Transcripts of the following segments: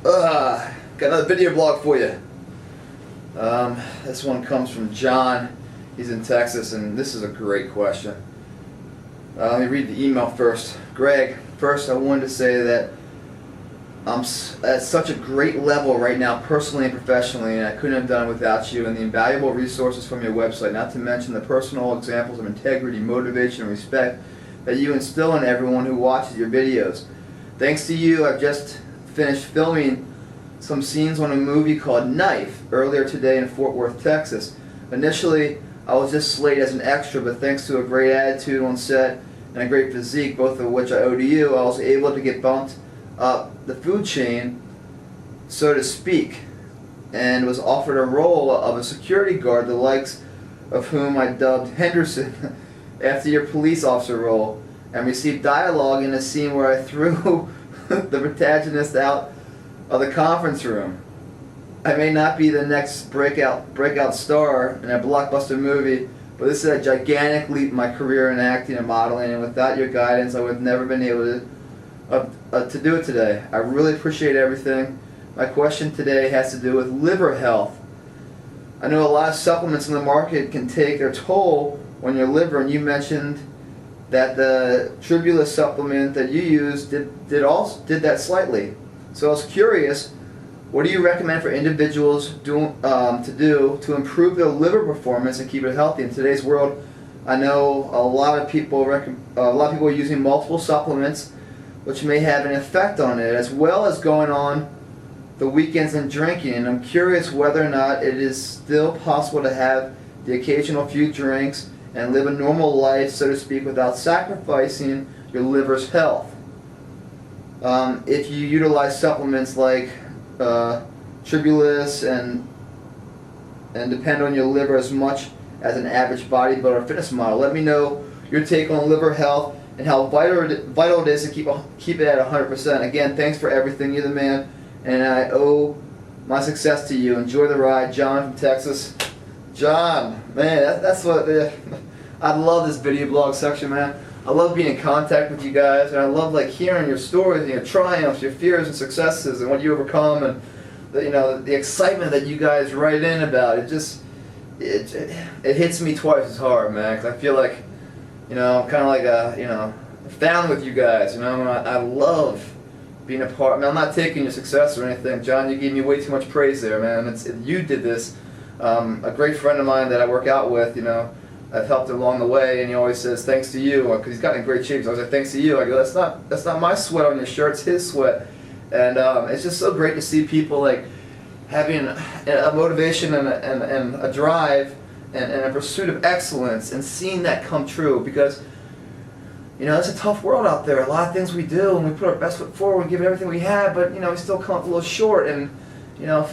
Got another video blog for you. This one comes from John. He's in Texas, and this is a great question. Let me read the email first. Greg, first I wanted to say that I'm at such a great level right now, personally and professionally, and I couldn't have done it without you and the invaluable resources from your website, not to mention the personal examples of integrity, motivation, and respect that you instill in everyone who watches your videos. Thanks to you, I've just finished filming some scenes on a movie called Knife earlier today in Fort Worth, Texas. Initially, I was just slated as an extra, but thanks to a great attitude on set and a great physique, both of which I owe to you, I was able to get bumped up the food chain, so to speak, and was offered a role of a security guard, the likes of whom I dubbed Henderson after your police officer role, and received dialogue in a scene where I threw the protagonist out of the conference room. I may not be the next breakout star in a blockbuster movie, but this is a gigantic leap in my career in acting and modeling, and without your guidance I would have never been able to do it today. I really appreciate everything. My question today has to do with liver health. I know a lot of supplements in the market can take their toll on your liver, and you mentioned that the Tribulus supplement that you use did that slightly. So I was curious, what do you recommend for individuals to do to improve their liver performance and keep it healthy? In today's world, I know a lot of people are using multiple supplements, which may have an effect on it, as well as going on the weekends and drinking. And I'm curious whether or not it is still possible to have the occasional few drinks and live a normal life, so to speak, without sacrificing your liver's health. If you utilize supplements like Tribulus and depend on your liver as much as an average bodybuilder or fitness model, let me know your take on liver health and how vital it is to keep it at 100%. Again, thanks for everything. You're the man, and I owe my success to you. Enjoy the ride. John from Texas. John, man, that's what I love this video blog section, man. I love being in contact with you guys, and I love hearing your stories and your triumphs, your fears and successes, and what you overcome, and the excitement that you guys write in about. It hits me twice as hard, man, because I feel like I'm kind of like a family with you guys. I love being a part. I mean, I'm not taking your success or anything, John. You gave me way too much praise there, man. You did this. A great friend of mine that I work out with, I've helped along the way, and he always says thanks to you, because he's gotten in great shape. So I was like, thanks to you. I go, that's not my sweat on your shirt, it's his sweat. And it's just so great to see people having a motivation and a drive and a pursuit of excellence, and seeing that come true, because it's a tough world out there. A lot of things we do, and we put our best foot forward and give it everything we have, but we still come up a little short, and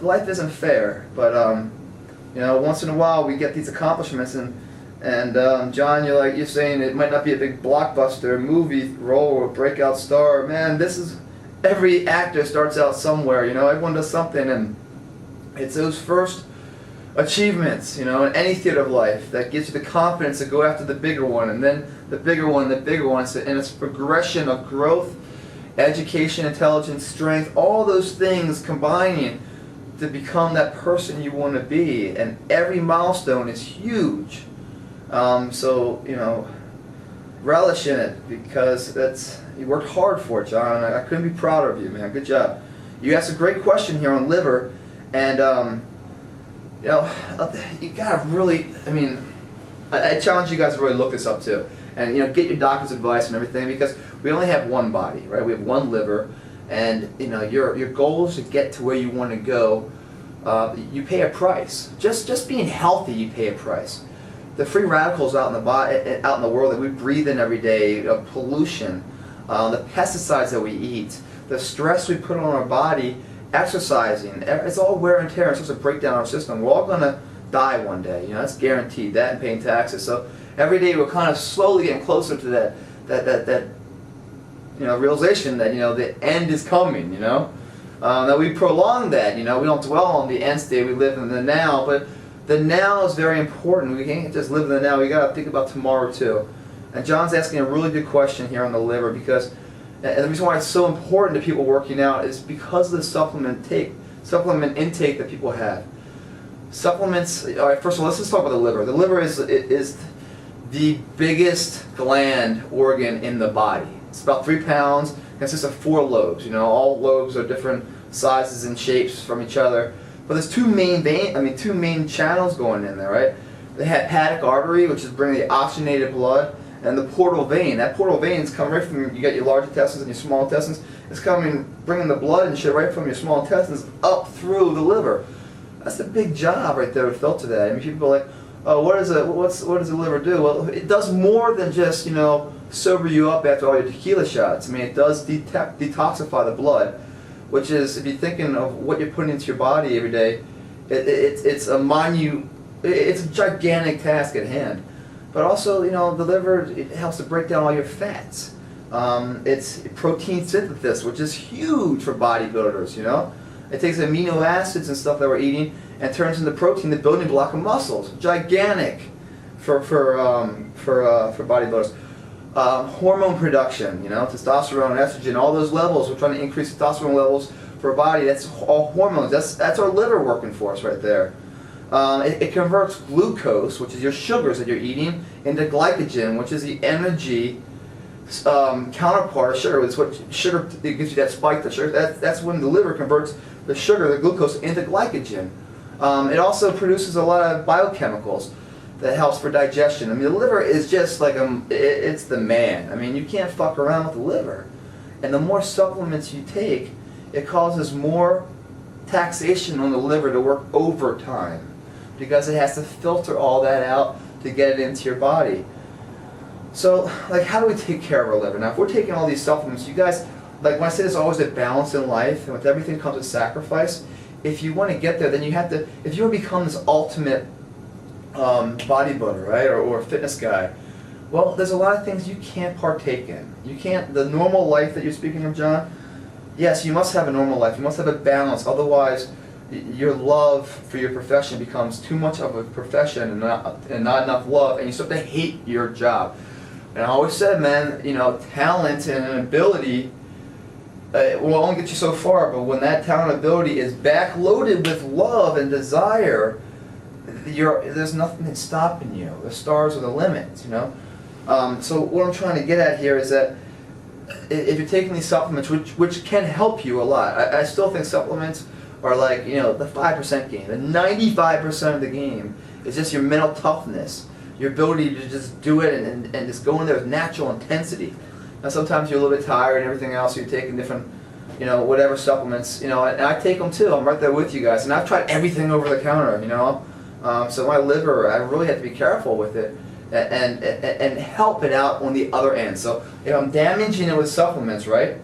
life isn't fair. But once in a while we get these accomplishments, and John, you're saying it might not be a big blockbuster movie role or breakout star. Man, every actor starts out somewhere. Everyone does something, and it's those first achievements, in any theater of life, that gives you the confidence to go after the bigger one, and then the bigger one, and it's a progression of growth, education, intelligence, strength, all those things combining to become that person you want to be, and every milestone is huge. So relish in it, because you worked hard for it, John. I couldn't be prouder of you, man. Good job. You asked a great question here on liver, and you gotta really. I challenge you guys to really look this up too, and get your doctor's advice and everything, because we only have one body, right? We have one liver, and your goal is to get to where you want to go. You pay a price. Just being healthy, you pay a price. The free radicals out in the world that we breathe in every day, pollution, the pesticides that we eat, the stress we put on our body, exercising, it's all wear and tear. It's just a breakdown in our system. We're all going to die one day. That's guaranteed. That and paying taxes. So every day we're kind of slowly getting closer to that realization that the end is coming. That we prolong that. We don't dwell on the end state. We live in the now, but the now is very important. We can't just live in the now. We got to think about tomorrow too. And John's asking a really good question here on the liver, because And the reason why it's so important to people working out is because of the supplement intake that people have. Supplements. All right. First of all, let's just talk about the liver. The liver is the biggest gland organ in the body. It's about 3 pounds. It consists of 4 lobes. You know, all lobes are different sizes and shapes from each other. But there's two main channels going in there, right? The hepatic artery, which is bringing the oxygenated blood, and the portal vein. That portal vein is coming right from, you got your large intestines and your small intestines. It's bringing the blood and shit right from your small intestines up through the liver. That's a big job right there to filter that. I mean, people are like, oh, what does the liver do? Well, it does more than just, you know, sober you up after all your tequila shots. I mean, it does detoxify the blood, which is, if you're thinking of what you're putting into your body every day, it's a gigantic task at hand. But also, you know, the liver, it helps to break down all your fats. It's protein synthesis, which is huge for bodybuilders, you know. It takes amino acids and stuff that we're eating and turns into protein, the building block of muscles. Gigantic for bodybuilders. Hormone production, you know, testosterone, estrogen, all those levels. We're trying to increase testosterone levels for our body. That's all hormones. That's our liver working for us right there. It converts glucose, which is your sugars that you're eating, into glycogen, which is the energy counterpart of sugar. It's what sugar that gives you that spike. The sugar. That's when the liver converts the sugar, the glucose, into glycogen. It also produces a lot of biochemicals that helps for digestion. I mean, the liver is just like it's the man. I mean, you can't fuck around with the liver. And the more supplements you take, it causes more taxation on the liver to work overtime, because it has to filter all that out to get it into your body. So, like, how do we take care of our liver? Now, if we're taking all these supplements, you guys, like when I say there's always a balance in life, and with everything comes a sacrifice, if you want to get there, then you have to, if you want to become this ultimate bodybuilder, right, or fitness guy, well, there's a lot of things you can't partake in. You can't, the normal life that you're speaking of, John, yes, you must have a normal life. You must have a balance. Otherwise, your love for your profession becomes too much of a profession and not enough love, and you start to hate your job. And I always said, man, you know, talent and an ability will only get you so far, but when that talent and ability is backloaded with love and desire, there's nothing that's stopping you. The stars are the limit, you know. So what I'm trying to get at here is that if you're taking these supplements, which can help you a lot, I still think supplements are like, you know, the 5% game. The 95% of the game is just your mental toughness, your ability to just do it and just go in there with natural intensity. Now sometimes you're a little bit tired and everything else, so you're taking different, you know, whatever supplements, you know, and I take them too. I'm right there with you guys, and I've tried everything over the counter, you know. So my liver, I really have to be careful with it and help it out on the other end. So if I'm damaging it with supplements, right,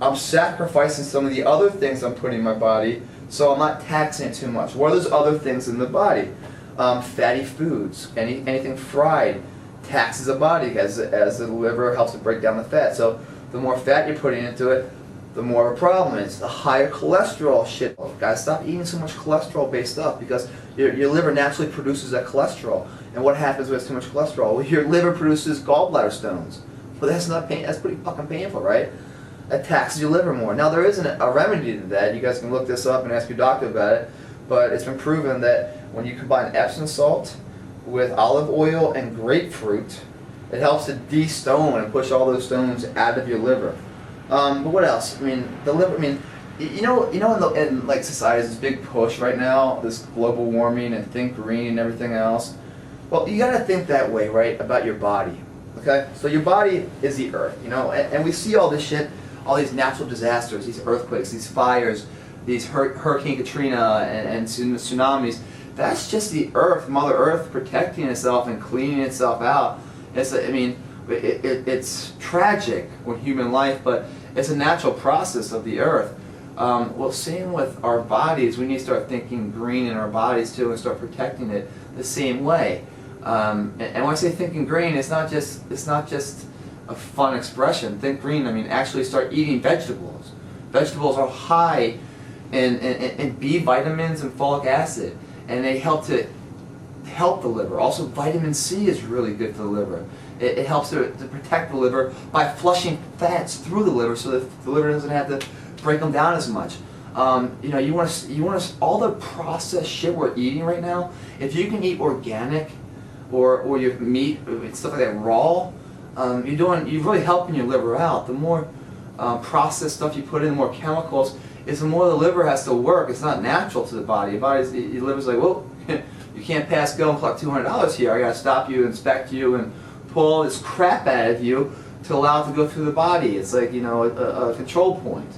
I'm sacrificing some of the other things I'm putting in my body, so I'm not taxing it too much. What are those other things in the body? Fatty foods, anything fried taxes the body as the liver helps to break down the fat. So the more fat you're putting into it, the more of a problem it is. The higher cholesterol shit. Guys, stop eating so much cholesterol-based stuff, because your liver naturally produces that cholesterol. And what happens when there's too much cholesterol? Well, your liver produces gallbladder stones. But that's not pain. That's pretty fucking painful, right? That taxes your liver more. Now, there isn't a remedy to that. You guys can look this up and ask your doctor about it. But it's been proven that when you combine Epsom salt with olive oil and grapefruit, it helps to de-stone and push all those stones out of your liver. But what else? I mean, the liver. I mean, you know, in like society, there's this big push right now, this global warming and think green and everything else. Well, you gotta think that way, right, about your body. Okay, so your body is the earth, you know, and we see all this shit, all these natural disasters, these earthquakes, these fires, these Hurricane Katrina and tsunamis. That's just the earth, Mother Earth, protecting itself and cleaning itself out. I mean, it's tragic with human life, but it's a natural process of the earth. Well, same with our bodies. We need to start thinking green in our bodies too, and start protecting it the same way. And when I say thinking green, it's not just a fun expression. Think green. I mean, actually start eating vegetables. Vegetables are high in B vitamins and folic acid, and they help the liver. Also, vitamin C is really good for the liver. It helps to protect the liver by flushing fats through the liver so that the liver doesn't have to break them down as much. You know, you want to all the processed shit we're eating right now. If you can eat organic, or your meat, stuff like that raw, you're really helping your liver out. The more processed stuff you put in, the more chemicals, is the more the liver has to work. It's not natural to the body. Your liver's like, well, you can't pass go and collect $200 here. I got to stop you, inspect you, and pull all this crap out of you to allow it to go through the body. It's like, you know, a control point.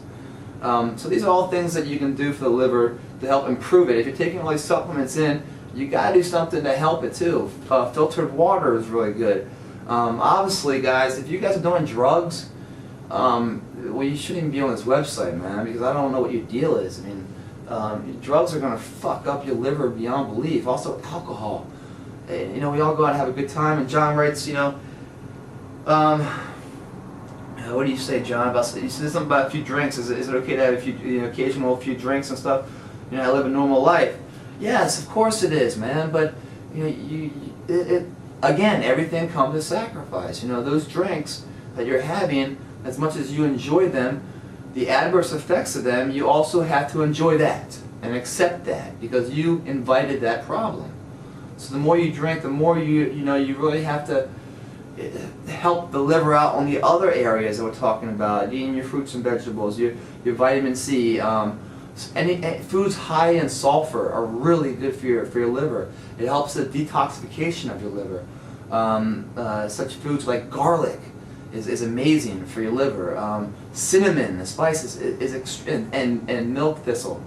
So these are all things that you can do for the liver to help improve it. If you're taking all these supplements in, you got to do something to help it too. Filtered water is really good. Obviously, guys, if you guys are doing drugs, well, you shouldn't even be on this website, man, because I don't know what your deal is. I mean, drugs are going to fuck up your liver beyond belief. Also, alcohol. You know, we all go out and have a good time, and John writes, you know, what do you say, John? About you said something about a few drinks. Is it okay to have a few, you know, occasional few drinks and stuff? You know, I live a normal life. Yes, of course it is, man. But you know, again, everything comes with sacrifice. You know, those drinks that you're having, as much as you enjoy them, the adverse effects of them, you also have to enjoy that and accept that because you invited that problem. So the more you drink, the more you really have to help the liver out on the other areas that we're talking about, eating your fruits and vegetables, your vitamin C. Any foods high in sulfur are really good for your liver. It helps the detoxification of your liver. Such foods like garlic is amazing for your liver. Cinnamon, the spices, and milk thistle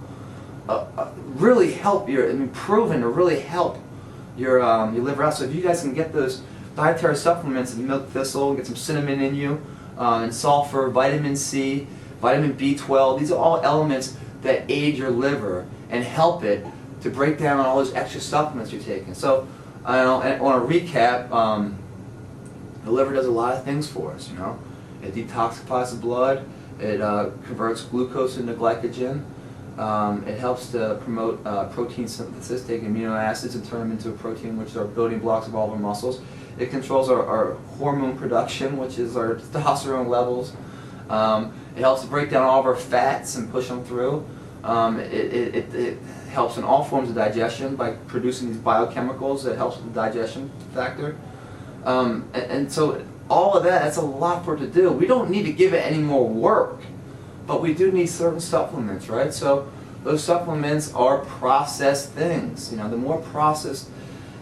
really help proven to really help your liver out. So if you guys can get those dietary supplements and milk thistle, get some cinnamon in you, and sulfur, vitamin C, vitamin B12, these are all elements that aid your liver and help it to break down all those extra supplements you're taking. So, I want to recap. The liver does a lot of things for us. You know, it detoxifies the blood. It converts glucose into glycogen. It helps to promote protein synthesis, take amino acids and turn them into a protein, which are building blocks of all of our muscles. It controls our hormone production, which is our testosterone levels. It helps to break down all of our fats and push them through. It helps in all forms of digestion by producing these biochemicals that helps with the digestion factor. And so all of that's a lot for it to do. We don't need to give it any more work, but we do need certain supplements, right? So those supplements are processed things. You know, the more processed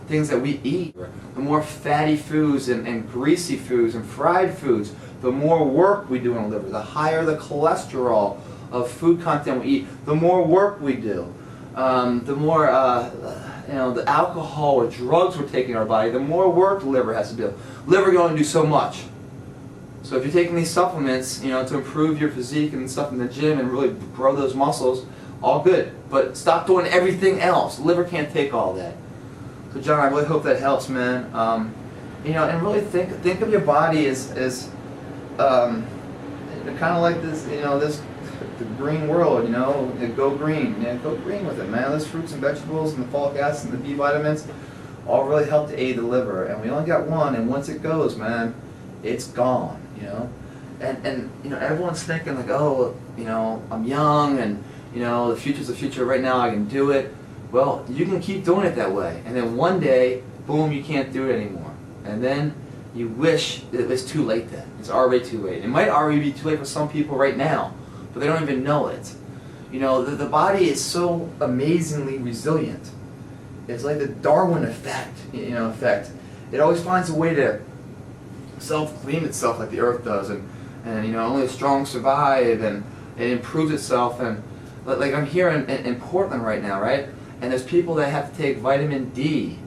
things that we eat, the more fatty foods and greasy foods and fried foods, the more work we do in the liver. The higher the cholesterol of food content we eat, the more work we do. The more the alcohol or drugs we're taking in our body, the more work the liver has to do. Liver can only do so much. So if you're taking these supplements, you know, to improve your physique and stuff in the gym and really grow those muscles, all good. But stop doing everything else. The liver can't take all that. So John, I really hope that helps, man. You know, and really think of your body as kind of like this, you know, the green world, you know, go green. Yeah, go green with it, man. Those fruits and vegetables and the folic acid and the B vitamins all really help to aid the liver. And we only got one, and once it goes, man, it's gone, you know. And you know, everyone's thinking like, oh, you know, I'm young and, you know, the future's the future. Right now I can do it. Well, you can keep doing it that way. And then one day, boom, you can't do it anymore. And then you wish it was too late then. It's already too late. It might already be too late for some people right now, but they don't even know it. You know, the body is so amazingly resilient. It's like the Darwin effect, you know, It always finds a way to self-clean itself like the earth does, and you know, only the strong survive, and it improves itself. And like I'm here in Portland right now, right? And there's people that have to take vitamin D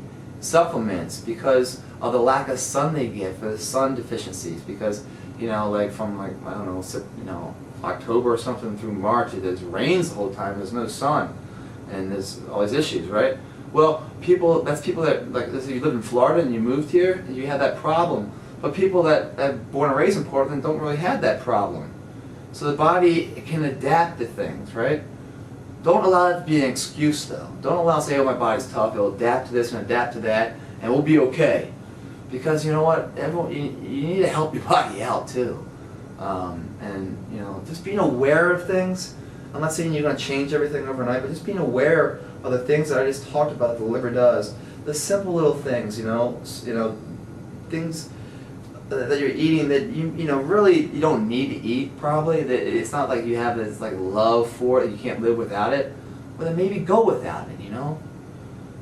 supplements because of the lack of sun they get for the sun deficiencies. Because, you know, like from like, I don't know, you know, October or something through March, it rains the whole time. There's no sun, and there's all these issues, right? Well, that's people that, like, if you live in Florida and you moved here, and you have that problem. But people that are born and raised in Portland don't really have that problem. So the body can adapt to things, right? Don't allow it to be an excuse, though. Don't allow it to say, oh, my body's tough, it'll adapt to this and adapt to that, and we'll be okay. because you know what, everyone, you need to help your body out too. And you know, just being aware of things. I'm not saying you're going to change everything overnight, but just being aware of the things that I just talked about that the liver does. The simple little things, you know, things that you're eating that you know really you don't need to eat probably. That it's not like you have this like love for it, you can't live without it. But then maybe go without it, you know.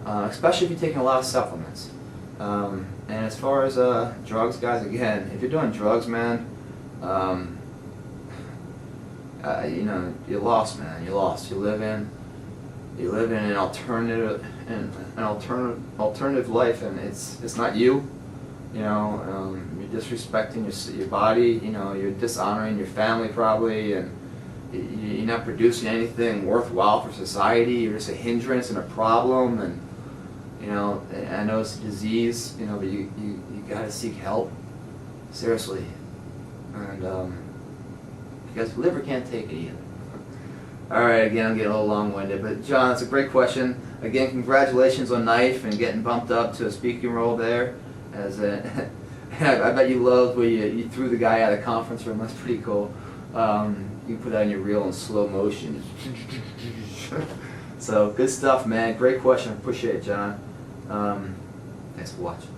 Especially if you're taking a lot of supplements. And as far as drugs, guys, again, if you're doing drugs, man, you know, you're lost, man. You're lost. You live in an alternative life, and it's not you. You know, you're disrespecting your body. You know, you're dishonoring your family probably, and you're not producing anything worthwhile for society. You're just a hindrance and a problem, and you know, I know it's a disease, you know, but you gotta seek help, seriously, and because the liver can't take it either. All right, again, I'm getting a little long-winded, but John, that's a great question. Again, congratulations on Knife and getting bumped up to a speaking role there. As a, I bet you loved where you threw the guy out of the conference room. That's pretty cool. You can put that in your reel in slow motion. So good stuff, man. Great question. Appreciate it, John. Thanks for watching.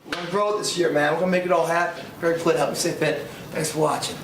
We're gonna grow it this year, man. We're gonna make it all happen. Very Plitt, help me say Plitt. Thanks for watching.